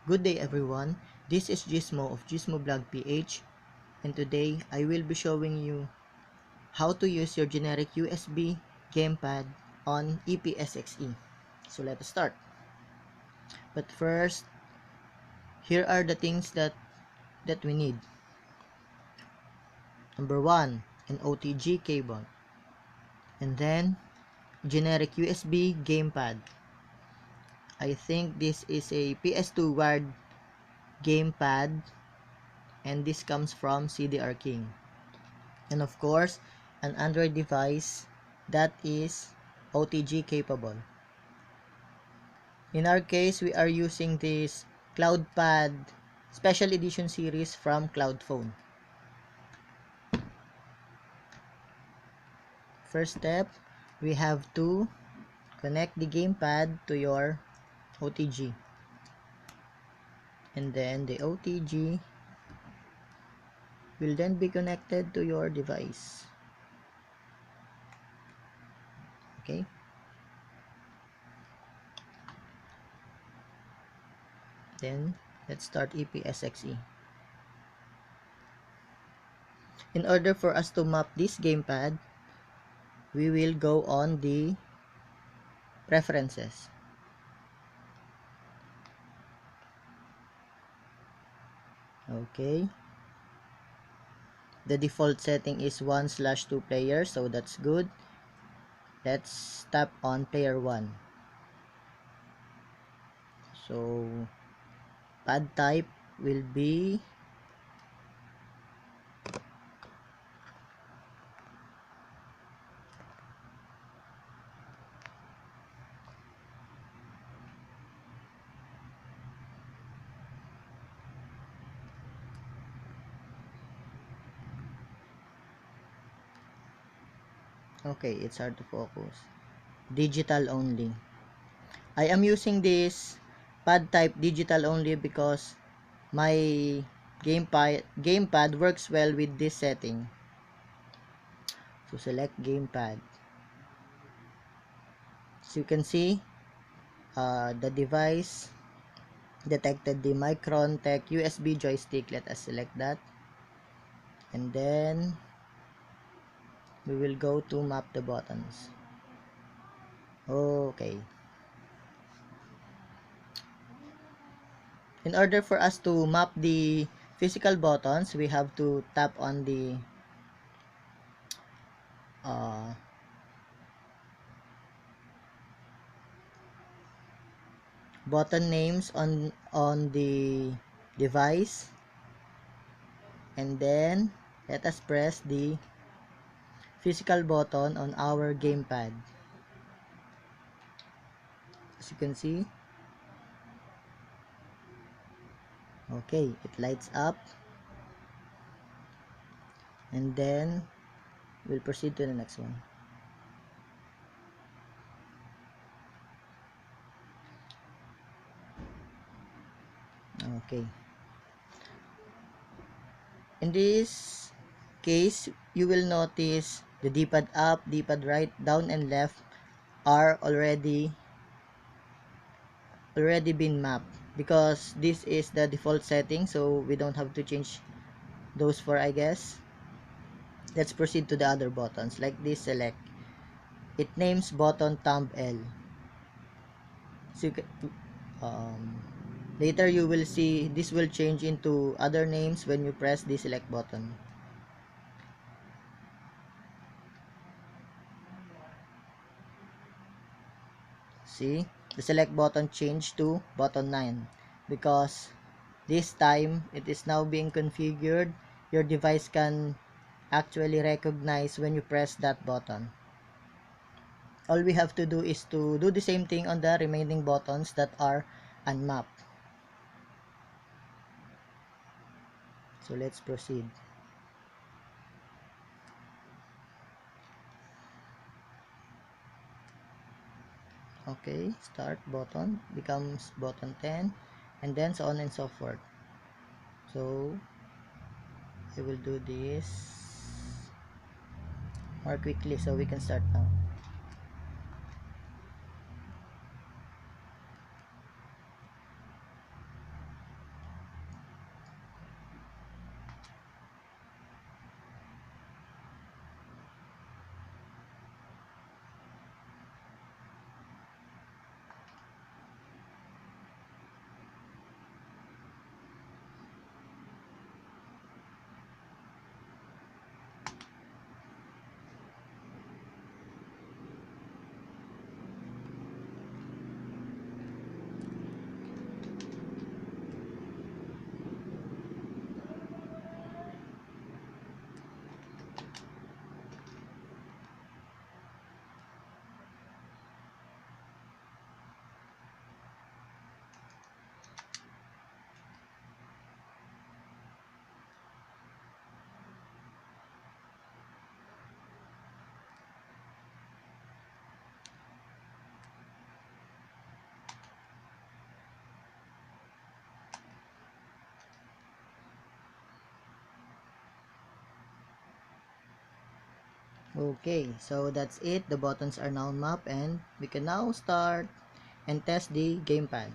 Good day everyone, this is Gizmo of Gizmo Blog PH, and today I will be showing you how to use your generic USB gamepad on EPSXE. So let us start. But first, here are the things that we need. Number 1, an OTG cable, and then generic USB gamepad. I think this is a PS2 wired gamepad, and this comes from CDR King. And of course, an Android device that is OTG capable. In our case, we are using this CloudPad Special Edition series from Cloudphone. First step, we have to connect the gamepad to your OTG. And then the OTG will then be connected to your device. Okay? Then, let's start EPSXE. In order for us to map this gamepad, we will go on the preferences. Okay. The default setting is 1/2 players, so that's good. Let's tap on player 1. So, pad type will be okay, it's hard to focus. Digital only. I am using this pad type digital only because my gamepad works well with this setting. So select gamepad. So you can see the device detected the Micron Tech USB joystick. Let us select that, and then we will go to map the buttons. Okay. In order for us to map the physical buttons, we have to tap on the button names on the device, and then let us press the physical button on our gamepad. As you can see, okay, it lights up, and then we'll proceed to the next one. Okay, in this case you will notice the D-pad up, D-pad right, down and left are already been mapped because this is the default setting, so we don't have to change those for, I guess. Let's proceed to the other buttons like this. Select, it names button thumb L, so you can, later you will see this will change into other names when you press the select button. See, the select button changed to button 9 because this time it is now being configured. Your device can actually recognize when you press that button. All we have to do is to do the same thing on the remaining buttons that are unmapped. So let's proceed. Okay, start button becomes button 10, and then so on and so forth. So I will do this more quickly so we can start now. Okay, so that's it. The buttons are now mapped and we can now start and test the gamepad.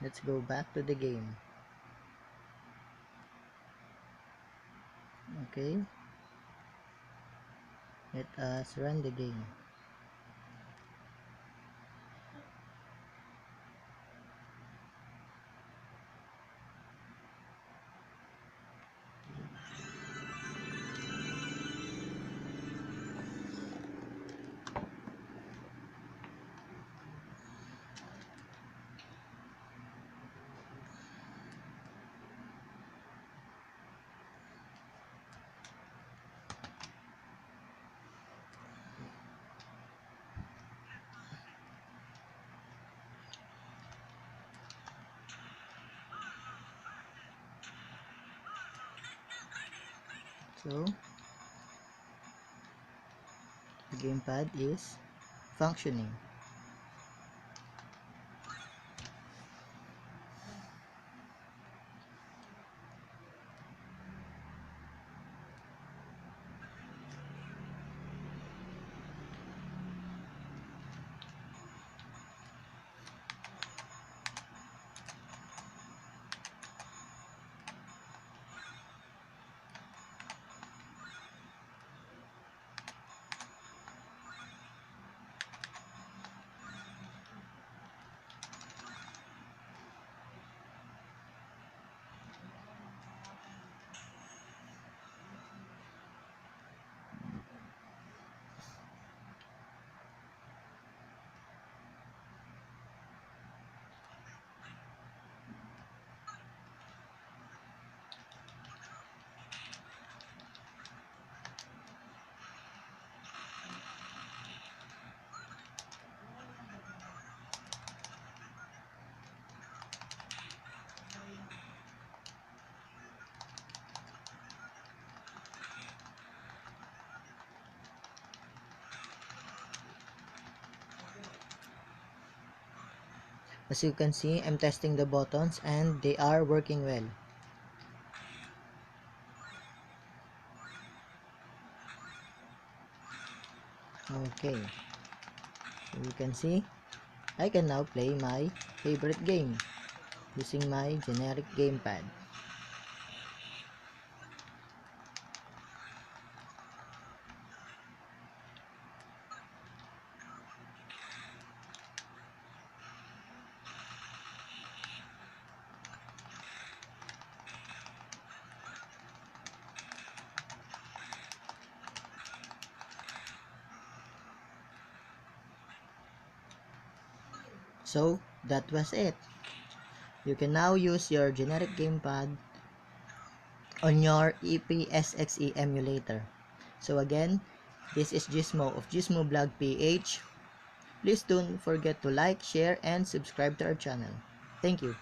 Let's go back to the game. Okay, let us run the game. So, the gamepad is functioning. As you can see, I'm testing the buttons and they are working well. Okay, so you can see, I can now play my favorite game using my generic gamepad. So, that was it. You can now use your generic gamepad on your EPSXE emulator. So again, this is Gizmo of Gizmo Blog PH. Please don't forget to like, share, and subscribe to our channel. Thank you.